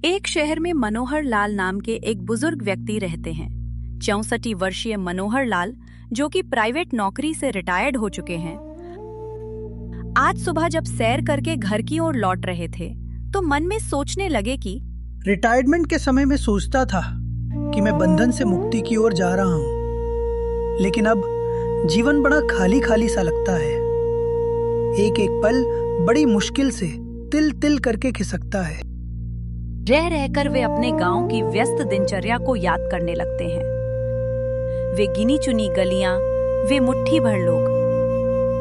एक शहर में मनोहर लाल नाम के एक बुजुर्ग व्यक्ति रहते हैं। 64 वर्षीय मनोहर लाल, जो कि प्राइवेट नौकरी से रिटायर्ड हो चुके हैं, आज सुबह जब सैर करके घर की ओर लौट रहे थे तो मन में सोचने लगे कि रिटायरमेंट के समय में सोचता था कि मैं बंधन से मुक्ति की ओर जा रहा हूँ, लेकिन अब जीवन बड़ा खाली खाली सा लगता है। एक एक पल बड़ी मुश्किल से तिल तिल करके खिसकता है। रह रहकर वे अपने गांव की व्यस्त दिनचर्या को याद करने लगते हैं। वे गिनी चुनी गलियां, वे मुट्ठी भर लोग,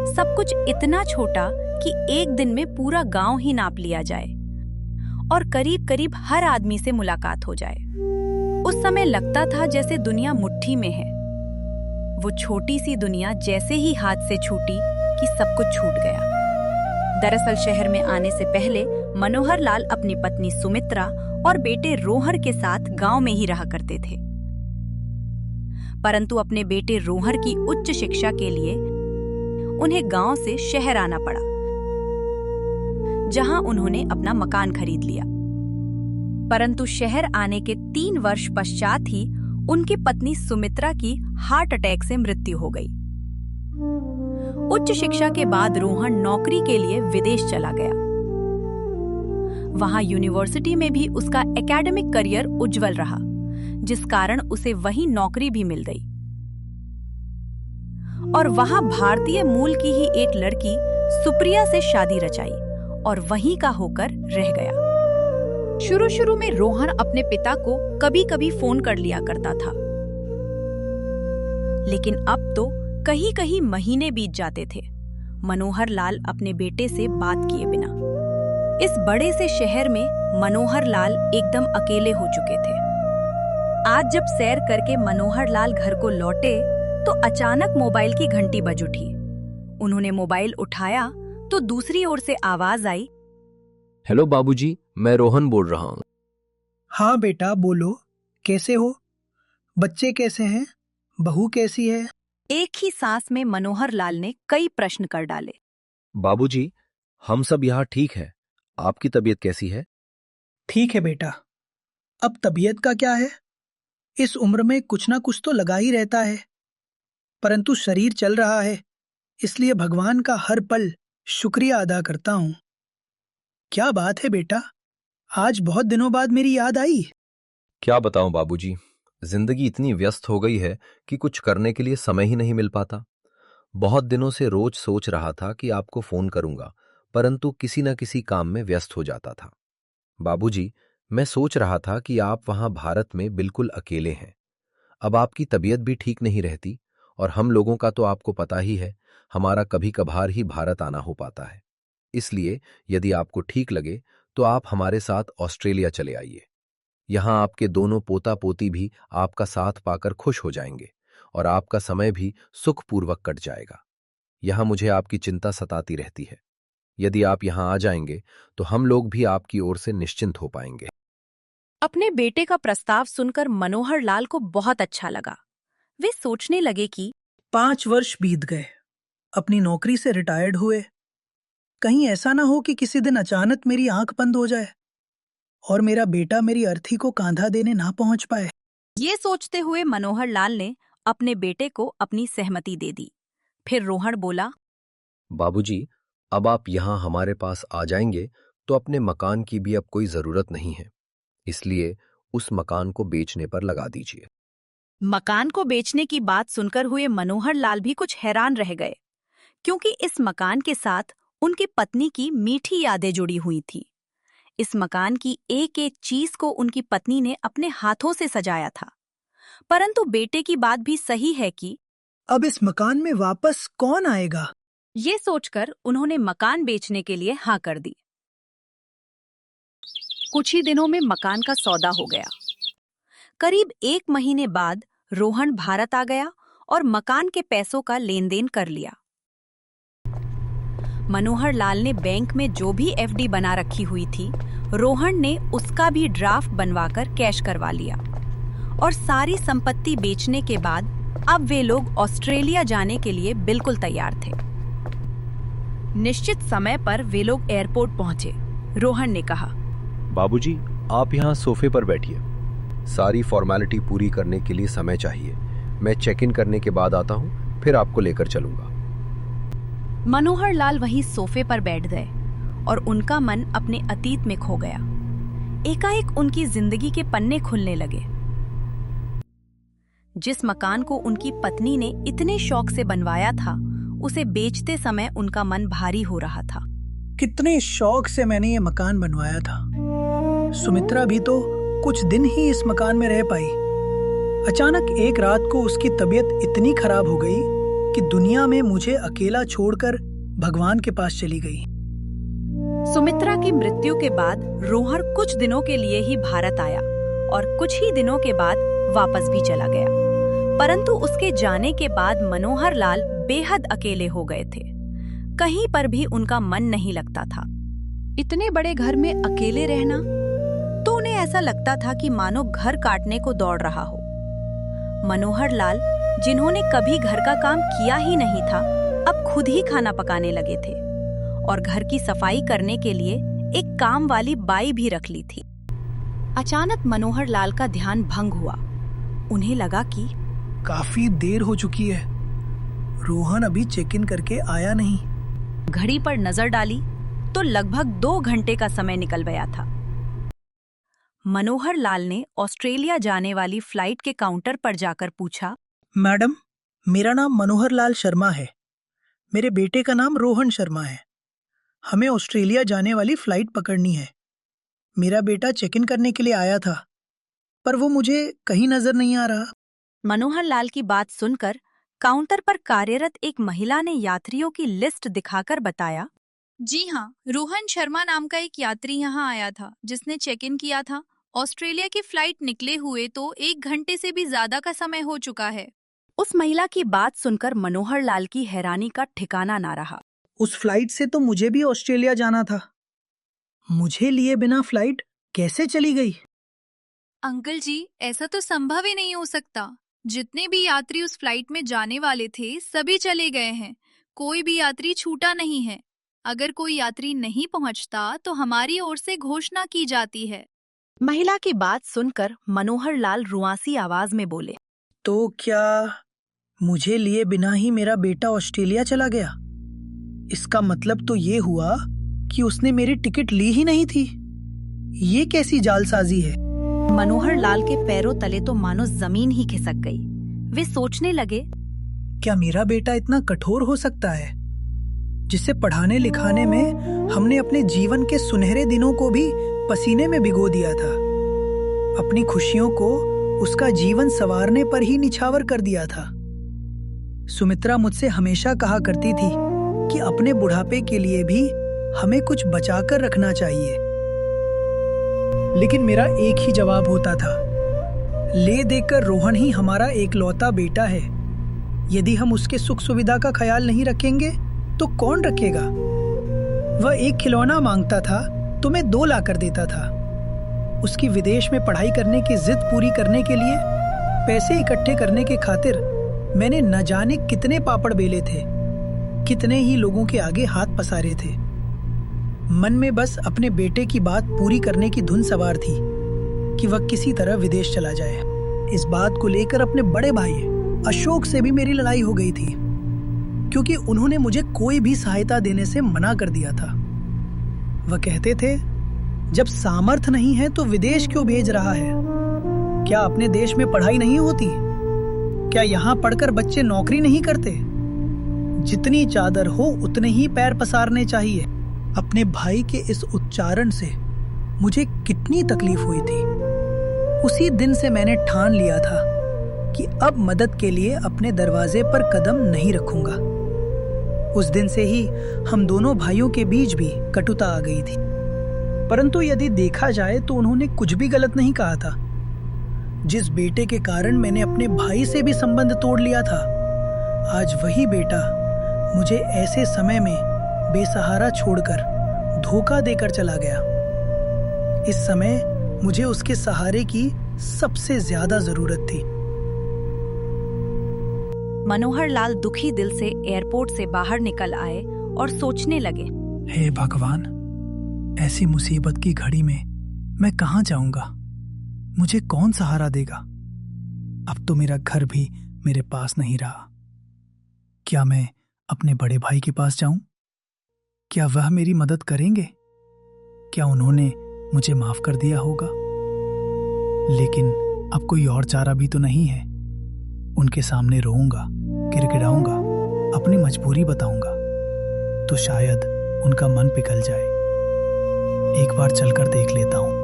सब कुछ इतना छोटा कि एक दिन में पूरा गांव ही नाप लिया जाए और करीब करीब हर आदमी से मुलाकात हो जाए। उस समय लगता था जैसे दुनिया मुट्ठी में है। वो छोटी सी दुनिया जैसे ही हाथ से छूटी कि सब कुछ छूट गया। दरअसल शहर में आने से पहले मनोहर लाल अपनी पत्नी सुमित्रा और बेटे रोहर के साथ गांव में ही रहा करते थे। परंतु अपने बेटे रोहर की उच्च शिक्षा के लिए उन्हें गांव से शहर आना पड़ा, जहां उन्होंने अपना मकान खरीद लिया। परंतु शहर आने के 3 वर्ष पश्चात ही उनकी पत्नी सुमित्रा की हार्ट अटैक से मृत्यु हो गई। उच्च शिक्षा के बाद रोहन नौकरी के लिए विदेश चला गया। वहां यूनिवर्सिटी में भी उसका एकेडमिक करियर उज्जवल रहा, जिस कारण उसे वहीं नौकरी भी मिल गई। और वहां भारतीय मूल की ही एक लड़की सुप्रिया से शादी रचाई और वहीं का होकर रह गया। शुरू शुरू में रोहन अपने पिता को कभी कभी फोन कर लिया करता था, लेकिन अब तो कहीं कहीं महीने बीत जाते थे मनोहर लाल अपने बेटे से बात किए बिना। इस बड़े से शहर में मनोहर लाल एकदम अकेले हो चुके थे। आज जब सैर करके मनोहर लाल घर को लौटे तो अचानक मोबाइल की घंटी बज उठी। उन्होंने मोबाइल उठाया तो दूसरी ओर से आवाज आई, हेलो बाबूजी, मैं रोहन बोल रहा हूँ। हाँ बेटा बोलो, कैसे हो? बच्चे कैसे हैं? बहू कैसी है? एक ही सांस में मनोहर लाल ने कई प्रश्न कर डाले। बाबूजी, हम सब यहाँ ठीक है। आपकी तबीयत कैसी है? ठीक है बेटा। अब तबीयत का क्या है? इस उम्र में कुछ ना कुछ तो लगा ही रहता है, परंतु शरीर चल रहा है, इसलिए भगवान का हर पल शुक्रिया अदा करता हूँ। क्या बात है बेटा, आज बहुत दिनों बाद मेरी याद आई। क्या बताऊं बाबूजी, जिंदगी इतनी व्यस्त हो गई है कि कुछ करने के लिए समय ही नहीं मिल पाता। बहुत दिनों से रोज सोच रहा था कि आपको फोन करूंगा, परंतु किसी न किसी काम में व्यस्त हो जाता था। बाबूजी, मैं सोच रहा था कि आप वहां भारत में बिल्कुल अकेले हैं। अब आपकी तबीयत भी ठीक नहीं रहती और हम लोगों का तो आपको पता ही है, हमारा कभी कभार ही भारत आना हो पाता है। इसलिए यदि आपको ठीक लगे तो आप हमारे साथ ऑस्ट्रेलिया चले आइए। यहां आपके दोनों पोता पोती भी आपका साथ पाकर खुश हो जाएंगे और आपका समय भी सुखपूर्वक कट जाएगा। यहां मुझे आपकी चिंता सताती रहती है। यदि आप यहां आ जाएंगे तो हम लोग भी आपकी ओर से निश्चिंत हो पाएंगे। अपने बेटे का प्रस्ताव सुनकर मनोहर लाल को बहुत अच्छा लगा। वे सोचने लगे कि 5 वर्ष बीत गए, अपनी नौकरी से रिटायर्ड हुए। कहीं ऐसा ना हो कि किसी दिन अचानक मेरी आंख बंद हो जाए और मेरा बेटा मेरी अर्थी को कांधा देने ना पहुंच पाए। ये सोचते हुए मनोहर लाल ने अपने बेटे को अपनी सहमति दे दी। फिर रोहन बोला, बाबूजी, अब आप यहां हमारे पास आ जाएंगे तो अपने मकान की भी अब कोई जरूरत नहीं है, इसलिए उस मकान को बेचने पर लगा दीजिए। मकान को बेचने की बात सुनकर हुए मनोहर लाल भी कुछ हैरान रह गए, क्योंकि इस मकान के साथ उनकी पत्नी की मीठी यादें जुड़ी हुई थी। इस मकान की एक एक चीज को उनकी पत्नी ने अपने हाथों से सजाया था। परंतु बेटे की बात भी सही है कि अब इस मकान में वापस कौन आएगा? ये सोचकर उन्होंने मकान बेचने के लिए हाँ कर दी। कुछ ही दिनों में मकान का सौदा हो गया। करीब 1 महीने बाद रोहन भारत आ गया और मकान के पैसों का लेन देन कर लिया। मनोहर लाल ने बैंक में जो भी एफडी बना रखी हुई थी, रोहन ने उसका भी ड्राफ्ट बनवाकर कैश करवा लिया और सारी संपत्ति बेचने के बाद अब वे लोग ऑस्ट्रेलिया जाने के लिए बिल्कुल तैयार थे। निश्चित समय पर वे लोग एयरपोर्ट पहुंचे। रोहन ने कहा, बाबूजी, आप यहाँ सोफे पर बैठिए। सारी फॉर्मेलिटी पूरी करने के लिए समय चाहिए। मैं चेक इन करने के बाद आता हूँ, फिर आपको लेकर चलूंगा। मनोहर लाल वहीं सोफे पर बैठ गए और उनका मन अपने अतीत में खो गया। एकाएक उनकी जिंदगी के पन्ने खुलने लगे। जिस मकान को उनकी पत्नी ने इतने शौक से बनवाया था, उसे बेचते समय उनका मन भारी हो रहा था। कितने शौक से मैंने ये मकान बनवाया था। सुमित्रा भी तो कुछ दिन ही इस मकान में रह पाई। अचानक एक रात को उसकी तबीयत इतनी खराब हो गई कि दुनिया में मुझे अकेला छोड़कर भगवान के पास चली गई। सुमित्रा की मृत्यु के बाद रोहन कुछ दिनों के लिए ही भारत आया और कुछ ही दिनों के बाद वापस भी चला गया। परंतु उसके जाने के बाद मनोहर लाल बेहद अकेले हो गए थे। कहीं पर भी उनका मन नहीं लगता था। इतने बड़े घर में अकेले रहना, तो उन्हें ऐसा लगता था कि मानो घर काटने को दौड़ रहा हो। मनोहर लाल, जिन्होंने कभी घर का काम किया ही नहीं था, अब खुद ही खाना पकाने लगे थे और घर की सफाई करने के लिए एक काम वाली बाई भी रख ली थी। अचानक मनोहर लाल का ध्यान भंग हुआ। उन्हें लगा कि काफी देर हो चुकी है, रोहन अभी चेक इन करके आया नहीं। घड़ी पर नजर डाली तो लगभग 2 घंटे का समय निकल गया था। मनोहर लाल ने ऑस्ट्रेलिया जाने वाली फ्लाइट के काउंटर पर जाकर पूछा, मैडम, मेरा नाम मनोहर लाल शर्मा है। मेरे बेटे का नाम रोहन शर्मा है। हमें ऑस्ट्रेलिया जाने वाली फ्लाइट पकड़नी है। मेरा बेटा चेक इन करने के लिए आया था, पर वो मुझे कहीं नजर नहीं आ रहा। मनोहर लाल की बात सुनकर काउंटर पर कार्यरत एक महिला ने यात्रियों की लिस्ट दिखाकर बताया, जी हाँ, रोहन शर्मा नाम का एक यात्री यहाँ आया था जिसने चेक इन किया था। ऑस्ट्रेलिया की फ्लाइट निकले हुए तो 1 घंटे से भी ज्यादा का समय हो चुका है। उस महिला की बात सुनकर मनोहर लाल की हैरानी का ठिकाना ना रहा। उस फ्लाइट से तो मुझे भी ऑस्ट्रेलिया जाना था। मुझे लिए बिना फ्लाइट कैसे चली गई? अंकल जी, ऐसा तो संभव ही नहीं हो सकता। जितने भी यात्री उस फ्लाइट में जाने वाले थे, सभी चले गए हैं। कोई भी यात्री छूटा नहीं है। अगर कोई यात्री नहीं पहुंचता तो हमारी ओर से घोषणा की जाती है। महिला की बात सुनकर मनोहर लाल रुआसी आवाज में बोले, तो क्या मुझे लिए बिना ही मेरा बेटा ऑस्ट्रेलिया चला गया? इसका मतलब तो ये हुआ कि उसने मेरी टिकट ली ही नहीं थी। ये कैसी जालसाजी है? मनोहर लाल के पैरों तले तो मानो जमीन ही खिसक गई। वे सोचने लगे, क्या मेरा बेटा इतना कठोर हो सकता है, जिसे पढ़ाने लिखाने में हमने अपने जीवन के सुनहरे दिनों को भी पसीने में भिगो दिया था, अपनी खुशियों को उसका जीवन संवारने पर ही निछावर कर दिया था। सुमित्रा मुझसे हमेशा कहा करती थी कि अपने बुढ़ापे के लिए भी हमें कुछ बचाकर रखना चाहिए, लेकिन मेरा एक ही जवाब होता था, ले देकर रोहन ही हमारा एकलौता बेटा है। यदि हम उसके सुख सुविधा का ख्याल नहीं रखेंगे तो कौन रखेगा? वह एक खिलौना मांगता था तो मैं 2 ला कर देता था। उसकी विदेश में पढ़ाई करने की जिद पूरी करने के लिए पैसे इकट्ठे करने के खातिर मैंने न जाने कितने पापड़ बेले थे, कितने ही लोगों के आगे हाथ पसारे थे। मन में बस अपने बेटे की बात पूरी करने की धुन सवार थी कि वह किसी तरह विदेश चला जाए। इस बात को लेकर अपने बड़े भाई अशोक से भी मेरी लड़ाई हो गई थी, क्योंकि उन्होंने मुझे कोई भी सहायता देने से मना कर दिया था। वह कहते थे, जब सामर्थ्य नहीं है तो विदेश क्यों भेज रहा है? क्या अपने देश में पढ़ाई नहीं होती? क्या यहाँ पढ़कर बच्चे नौकरी नहीं करते? जितनी चादर हो उतने ही पैर पसारने चाहिए। अपने भाई के इस उच्चारण से मुझे कितनी तकलीफ हुई थी। उसी दिन से मैंने ठान लिया था कि अब मदद के लिए अपने दरवाजे पर कदम नहीं रखूंगा। उस दिन से ही हम दोनों भाइयों के बीच भी कटुता आ गई थी। परंतु यदि देखा जाए तो उन्होंने कुछ भी गलत नहीं कहा था। जिस बेटे के कारण मैंने अपने भाई से भी संबंध तोड़ लिया था, आज वही बेटा मुझे ऐसे समय में बेसहारा छोड़कर धोखा देकर चला गया। इस समय मुझे उसके सहारे की सबसे ज्यादा जरूरत थी। मनोहर लाल दुखी दिल से एयरपोर्ट से बाहर निकल आए और सोचने लगे, हे भगवान, ऐसी मुसीबत की घड़ी में मैं कहाँ जाऊंगा? मुझे कौन सहारा देगा? अब तो मेरा घर भी मेरे पास नहीं रहा। क्या मैं अपने बड़े भाई के पास जाऊं? क्या वह मेरी मदद करेंगे? क्या उन्होंने मुझे माफ कर दिया होगा? लेकिन अब कोई और चारा भी तो नहीं है। उनके सामने रोऊंगा, गिड़गिड़ाऊंगा, अपनी मजबूरी बताऊंगा, तो शायद उनका मन पिघल जाए। एक बार चलकर देख लेता हूं।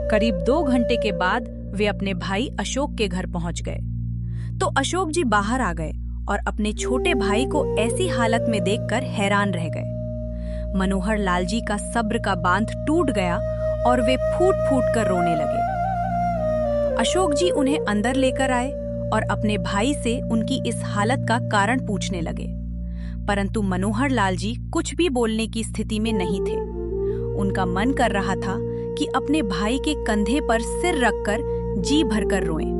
करीब 2 घंटे के बाद वे अपने भाई अशोक के घर पहुंच गए तो अशोक जी बाहर आ गए और अपने छोटे भाई को ऐसी हालत में देखकर हैरान रह गए। मनोहर लाल जी का सब्र का बांध टूट गया और वे फूट फूट कर रोने लगे। अशोक जी उन्हें अंदर लेकर आए और अपने भाई से उनकी इस हालत का कारण पूछने लगे, परंतु मनोहर लाल जी कुछ भी बोलने की स्थिति में नहीं थे। उनका मन कर रहा था कि अपने भाई के कंधे पर सिर रखकर जी भरकर रोएं।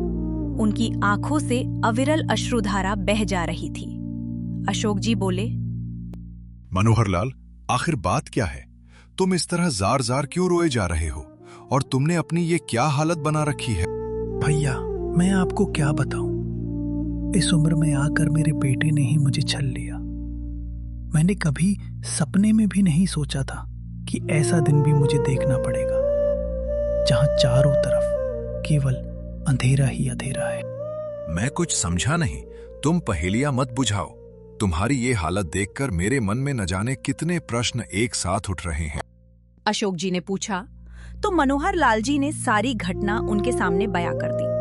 उनकी आंखों से अविरल अश्रुधारा बह जा रही थी। अशोक जी बोले, मनोहर लाल, आखिर बात क्या है? तुम इस तरह जार जार क्यों रोए जा रहे हो? और तुमने अपनी ये क्या हालत बना रखी है? भैया, मैं आपको क्या बताऊं? इस उम्र में आकर मेरे बेटे ने ही मुझे छल लिया। मैंने कभी सपने में भी नहीं सोचा था कि ऐसा दिन भी मुझे देखना पड़ेगा, जहां चारों तरफ केवल अंधेरा ही अंधेरा है। मैं कुछ समझा नहीं। तुम पहेलियां मत बुझाओ। तुम्हारी ये हालत देखकर मेरे मन में न जाने कितने प्रश्न एक साथ उठ रहे हैं। अशोक जी ने पूछा तो मनोहर लाल जी ने सारी घटना उनके सामने बयां कर दी।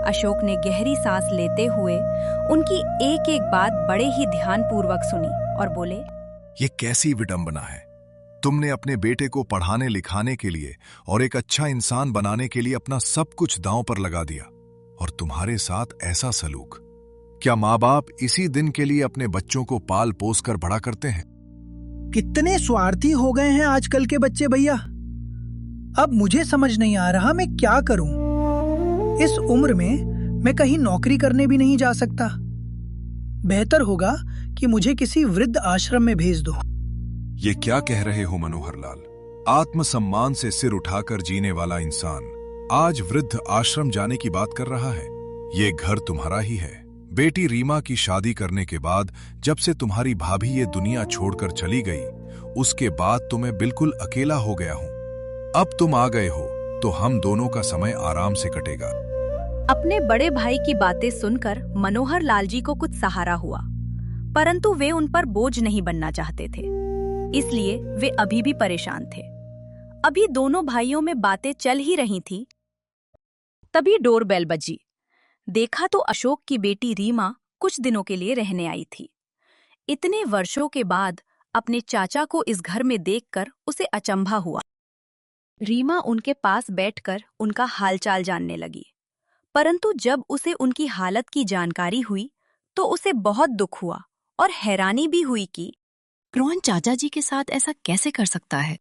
अशोक ने गहरी सांस लेते हुए उनकी एक एक बात बड़े ही ध्यानपूर्वक सुनी और बोले, ये कैसी विडंबना है? तुमने अपने बेटे को पढ़ाने लिखाने के लिए और एक अच्छा इंसान बनाने के लिए अपना सब कुछ दांव पर लगा दिया, और तुम्हारे साथ ऐसा सलूक। क्या माँ बाप इसी दिन के लिए अपने बच्चों को पाल पोस कर बड़ा करते हैं? कितने स्वार्थी हो गए हैं आजकल के बच्चे भैया। अब मुझे समझ नहीं आ रहा मैं क्या करूं। इस उम्र में मैं कहीं नौकरी करने भी नहीं जा सकता। बेहतर होगा कि मुझे किसी वृद्ध आश्रम में भेज दो। ये क्या कह रहे हो मनोहर लाल? आत्मसम्मान से सिर उठाकर जीने वाला इंसान आज वृद्ध आश्रम जाने की बात कर रहा है। ये घर तुम्हारा ही है। बेटी रीमा की शादी करने के बाद जब से तुम्हारी भाभी ये दुनिया छोड़कर चली गई, उसके बाद तो मैं बिल्कुल अकेला हो गया हूं। अब तुम आ गए हो तो हम दोनों का समय आराम से कटेगा। अपने बड़े भाई की बातें सुनकर मनोहर लाल जी को कुछ सहारा हुआ, परंतु वे उन पर बोझ नहीं बनना चाहते थे, इसलिए वे अभी भी परेशान थे। अभी दोनों भाइयों में बातें चल ही रही थी, तभी डोरबेल बजी। देखा तो अशोक की बेटी रीमा कुछ दिनों के लिए रहने आई थी। इतने वर्षों के बाद अपने चाचा को इस घर में देखकर उसे अचंभा हुआ। रीमा उनके पास बैठकर उनका हालचाल जानने लगी, परंतु जब उसे उनकी हालत की जानकारी हुई तो उसे बहुत दुख हुआ और हैरानी भी हुई कि रोहन चाचा जी के साथ ऐसा कैसे कर सकता है।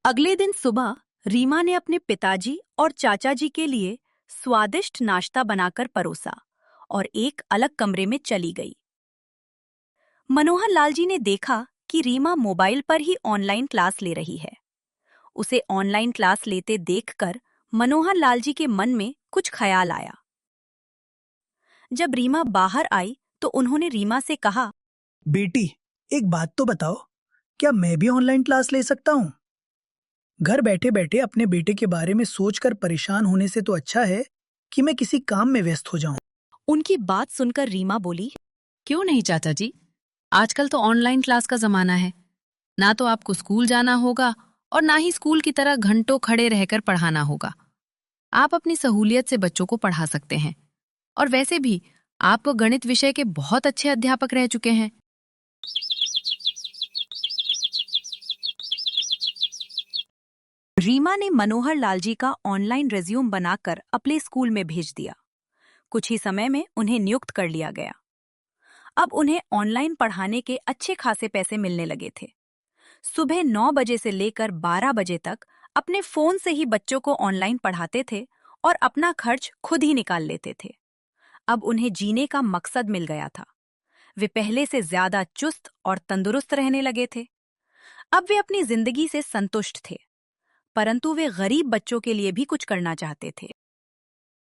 अगले दिन सुबह रीमा ने अपने पिताजी और चाचा जी के लिए स्वादिष्ट नाश्ता बनाकर परोसा और एक अलग कमरे में चली गई। मनोहर लाल जी ने देखा कि रीमा मोबाइल पर ही ऑनलाइन क्लास ले रही है। उसे ऑनलाइन क्लास लेते देखकर मनोहर लाल जी के मन में कुछ ख्याल आया। जब रीमा बाहर आई तो उन्होंने रीमा से कहा, बेटी, एक बात तो बताओ, क्या मैं भी ऑनलाइन क्लास ले सकता हूँ? घर बैठे बैठे अपने बेटे के बारे में सोचकर परेशान होने से तो अच्छा है कि मैं किसी काम में व्यस्त हो जाऊं। उनकी बात सुनकर रीमा बोली, क्यों नहीं चाचा जी, आजकल तो ऑनलाइन क्लास का जमाना है। ना तो आपको स्कूल जाना होगा और ना ही स्कूल की तरह घंटों खड़े रहकर पढ़ाना होगा। आप अपनी सहूलियत से बच्चों को पढ़ा सकते हैं, और वैसे भी आप गणित विषय के बहुत अच्छे अध्यापक रह चुके हैं। रीमा ने मनोहर लाल जी का ऑनलाइन रिज्यूम बनाकर अपने स्कूल में भेज दिया। कुछ ही समय में उन्हें नियुक्त कर लिया गया। अब उन्हें ऑनलाइन पढ़ाने के अच्छे खासे पैसे मिलने लगे थे। सुबह 9 बजे से लेकर 12 बजे तक अपने फोन से ही बच्चों को ऑनलाइन पढ़ाते थे और अपना खर्च खुद ही निकाल लेते थे। अब उन्हें जीने का मकसद मिल गया था। वे पहले से ज्यादा चुस्त और तंदुरुस्त रहने लगे थे। अब वे अपनी जिंदगी से संतुष्ट थे, परंतु वे गरीब बच्चों के लिए भी कुछ करना चाहते थे।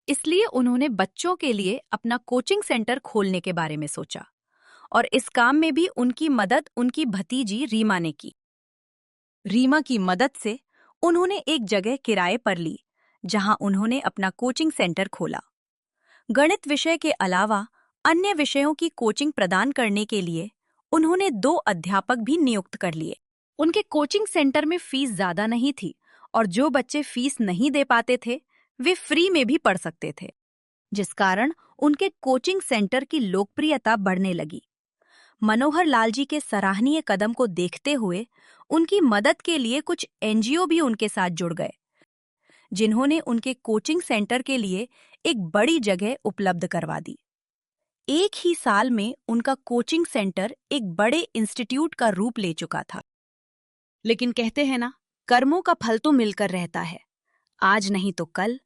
इसलिए उन्होंने बच्चों के लिए अपना कोचिंग सेंटर खोलने के बारे में सोचा और इस काम में भी उनकी मदद उनकी भतीजी रीमा ने की। रीमा की मदद से उन्होंने एक जगह किराए पर ली जहां उन्होंने अपना कोचिंग सेंटर खोला। गणित विषय के अलावा अन्य विषयों की कोचिंग प्रदान करने के लिए उन्होंने 2 अध्यापक भी नियुक्त कर लिए। उनके कोचिंग सेंटर में फीस ज्यादा नहीं थी और जो बच्चे फीस नहीं दे पाते थे वे फ्री में भी पढ़ सकते थे, जिस कारण उनके कोचिंग सेंटर की लोकप्रियता बढ़ने लगी। मनोहर लाल जी के सराहनीय कदम को देखते हुए उनकी मदद के लिए कुछ एनजीओ भी उनके साथ जुड़ गए, जिन्होंने उनके कोचिंग सेंटर के लिए एक बड़ी जगह उपलब्ध करवा दी। एक ही साल में उनका कोचिंग सेंटर एक बड़े इंस्टीट्यूट का रूप ले चुका था। लेकिन कहते हैं ना, कर्मों का फल तो मिलकर रहता है, आज नहीं तो कल,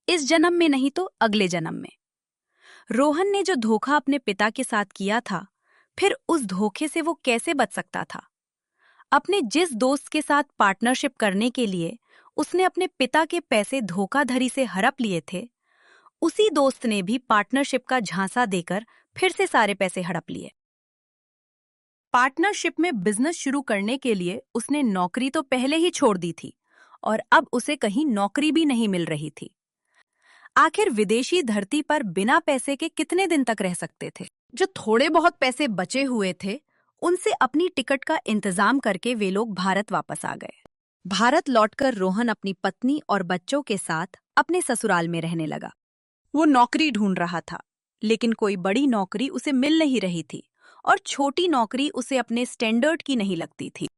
इस जन्म में नहीं तो अगले जन्म में। रोहन ने जो धोखा अपने पिता के साथ किया था, फिर उस धोखे से वो कैसे बच सकता था? अपने जिस दोस्त के साथ पार्टनरशिप करने के लिए उसने अपने पिता के पैसे धोखाधड़ी से हड़प लिए थे, उसी दोस्त ने भी पार्टनरशिप का झांसा देकर फिर से सारे पैसे हड़प लिए। पार्टनरशिप में बिजनेस शुरू करने के लिए उसने नौकरी तो पहले ही छोड़ दी थी और अब उसे कहीं नौकरी भी नहीं मिल रही थी। आखिर विदेशी धरती पर बिना पैसे के कितने दिन तक रह सकते थे? जो थोड़े बहुत पैसे बचे हुए थे, उनसे अपनी टिकट का इंतजाम करके वे लोग भारत वापस आ गए। भारत लौटकर रोहन अपनी पत्नी और बच्चों के साथ अपने ससुराल में रहने लगा। वो नौकरी ढूंढ रहा था, लेकिन कोई बड़ी नौकरी उसे मिल नहीं रही थी और छोटी नौकरी उसे अपने स्टैंडर्ड की नहीं लगती थी।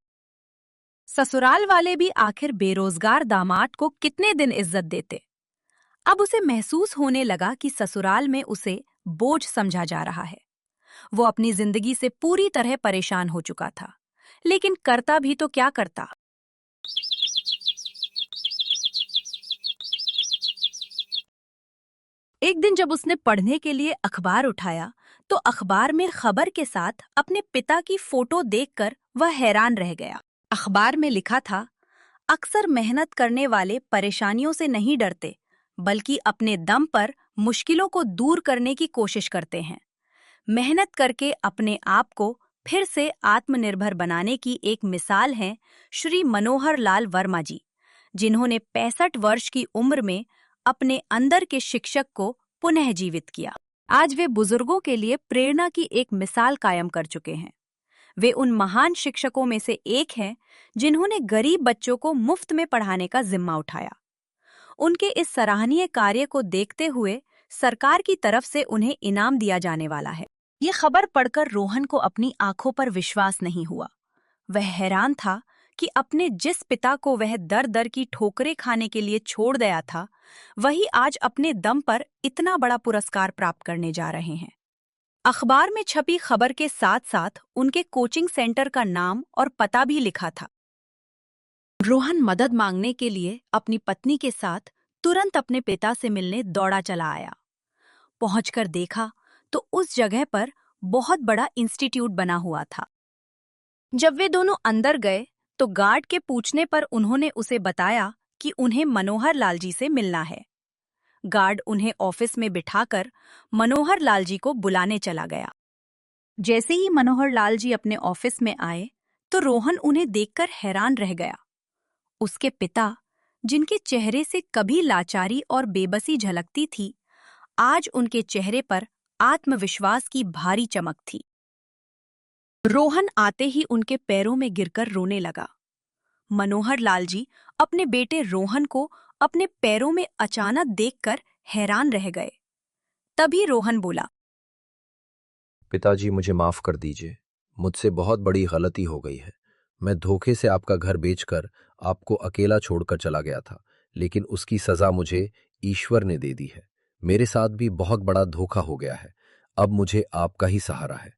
ससुराल वाले भी आखिर बेरोजगार दामाद को कितने दिन इज्जत देते। अब उसे महसूस होने लगा कि ससुराल में उसे बोझ समझा जा रहा है। वो अपनी जिंदगी से पूरी तरह परेशान हो चुका था, लेकिन करता भी तो क्या करता। एक दिन जब उसने पढ़ने के लिए अखबार उठाया तो अखबार में खबर के साथ अपने पिता की फोटो देखकर वह हैरान रह गया। अखबार में लिखा था, अक्सर मेहनत करने वाले परेशानियों से नहीं डरते, बल्कि अपने दम पर मुश्किलों को दूर करने की कोशिश करते हैं। मेहनत करके अपने आप को फिर से आत्मनिर्भर बनाने की एक मिसाल हैं श्री मनोहर लाल वर्मा जी, जिन्होंने 65 वर्ष की उम्र में अपने अंदर के शिक्षक को पुनः जीवित किया। आज वे बुजुर्गों के लिए प्रेरणा की एक मिसाल कायम कर चुके हैं। वे उन महान शिक्षकों में से एक हैं जिन्होंने गरीब बच्चों को मुफ्त में पढ़ाने का जिम्मा उठाया। उनके इस सराहनीय कार्य को देखते हुए सरकार की तरफ से उन्हें इनाम दिया जाने वाला है। ये खबर पढ़कर रोहन को अपनी आंखों पर विश्वास नहीं हुआ। वह हैरान था कि अपने जिस पिता को वह दर दर की ठोकरें खाने के लिए छोड़ गया था, वही आज अपने दम पर इतना बड़ा पुरस्कार प्राप्त करने जा रहे हैं। अखबार में छपी खबर के साथ साथ उनके कोचिंग सेंटर का नाम और पता भी लिखा था। रोहन मदद मांगने के लिए अपनी पत्नी के साथ तुरंत अपने पिता से मिलने दौड़ा चला आया। पहुंचकर देखा तो उस जगह पर बहुत बड़ा इंस्टीट्यूट बना हुआ था। जब वे दोनों अंदर गए तो गार्ड के पूछने पर उन्होंने उसे बताया कि उन्हें मनोहर लाल जी से मिलना है। गार्ड उन्हें ऑफिस में बिठाकर मनोहर लाल जी को बुलाने चला गया। जैसे ही मनोहर लाल जी अपने ऑफिस में आए तो रोहन उन्हें देखकर हैरान रह गया। उसके पिता, जिनके चेहरे से कभी लाचारी और बेबसी झलकती थी, आज उनके चेहरे पर आत्मविश्वास की भारी चमक थी। रोहन आते ही उनके पैरों में गिरकर रोने लगा। मनोहर लाल जी अपने बेटे रोहन को अपने पैरों में अचानक देखकर हैरान रह गए। तभी रोहन बोला, पिताजी मुझे माफ कर दीजिए, मुझसे बहुत बड़ी गलती हो गई है। मैं धोखे से आपका घर बेचकर आपको अकेला छोड़कर चला गया था, लेकिन उसकी सजा मुझे ईश्वर ने दे दी है। मेरे साथ भी बहुत बड़ा धोखा हो गया है, अब मुझे आपका ही सहारा है।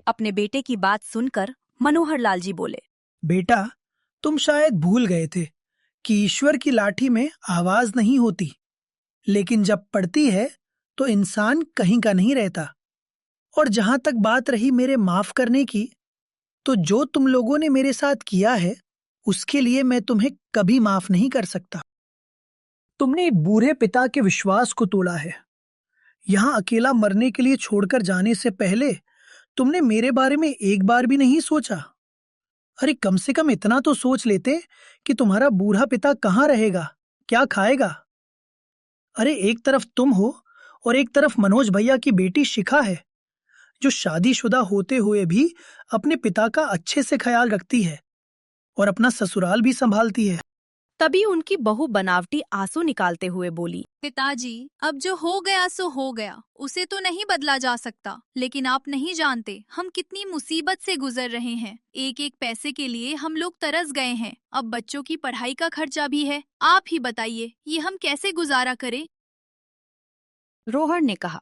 अपने बेटे की बात सुनकर मनोहर लाल जी बोले, बेटा, तुम शायद भूल गए थे कि ईश्वर की लाठी में आवाज नहीं होती, लेकिन जब पड़ती है तो इंसान कहीं का नहीं रहता। और जहां तक बात रही मेरे माफ करने की, तो जो तुम लोगों ने मेरे साथ किया है उसके लिए मैं तुम्हें कभी माफ नहीं कर सकता। तुमने एक बूढ़े पिता के विश्वास को तोड़ा है। यहां अकेला मरने के लिए छोड़कर जाने से पहले तुमने मेरे बारे में एक बार भी नहीं सोचा। अरे कम से कम इतना तो सोच लेते कि तुम्हारा बूढ़ा पिता कहाँ रहेगा, क्या खाएगा। अरे एक तरफ तुम हो और एक तरफ मनोज भैया की बेटी शिखा है, जो शादीशुदा होते हुए भी अपने पिता का अच्छे से ख्याल रखती है और अपना ससुराल भी संभालती है। तभी उनकी बहू बनावटी आंसू निकालते हुए बोली, पिताजी, अब जो हो गया सो हो गया, उसे तो नहीं बदला जा सकता। लेकिन आप नहीं जानते हम कितनी मुसीबत से गुजर रहे हैं। एक एक पैसे के लिए हम लोग तरस गए हैं। अब बच्चों की पढ़ाई का खर्चा भी है। आप ही बताइए, ये हम कैसे गुजारा करें? रोहन ने कहा।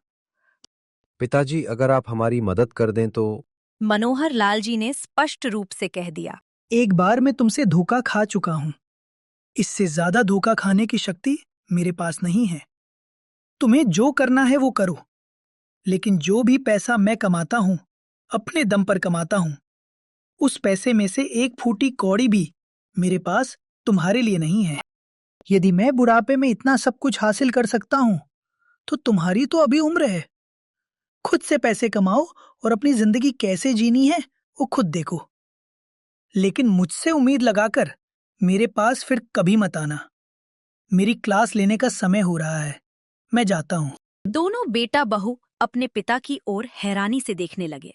पिताजी, अगर आप हमारी मदद कर दें तो। मनोहर लाल जी ने स्पष्ट रूप से कह दिया, एक बार मैं तुमसे धोखा खा चुका हूं। इससे ज्यादा धोखा खाने की शक्ति मेरे पास नहीं है। तुम्हें जो करना है वो करो, लेकिन जो भी पैसा मैं कमाता हूं अपने दम पर कमाता हूं, उस पैसे में से एक फूटी कौड़ी भी मेरे पास तुम्हारे लिए नहीं है। यदि मैं बुढ़ापे में इतना सब कुछ हासिल कर सकता हूं तो तुम्हारी तो अभी उम्र है। खुद से पैसे कमाओ और अपनी जिंदगी कैसे जीनी है वो खुद देखो, लेकिन मुझसे उम्मीद लगाकर मेरे पास फिर कभी मत आना। मेरी क्लास लेने का समय हो रहा है, मैं जाता हूं। दोनों बेटा बहू अपने पिता की ओर हैरानी से देखने लगे।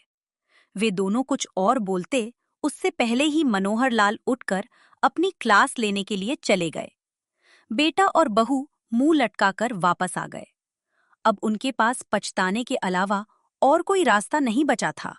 वे दोनों कुछ और बोलते उससे पहले ही मनोहर लाल उठकर अपनी क्लास लेने के लिए चले गए। बेटा और बहू मुंह लटकाकर वापस आ गए। अब उनके पास पछताने के अलावा और कोई रास्ता नहीं बचा था।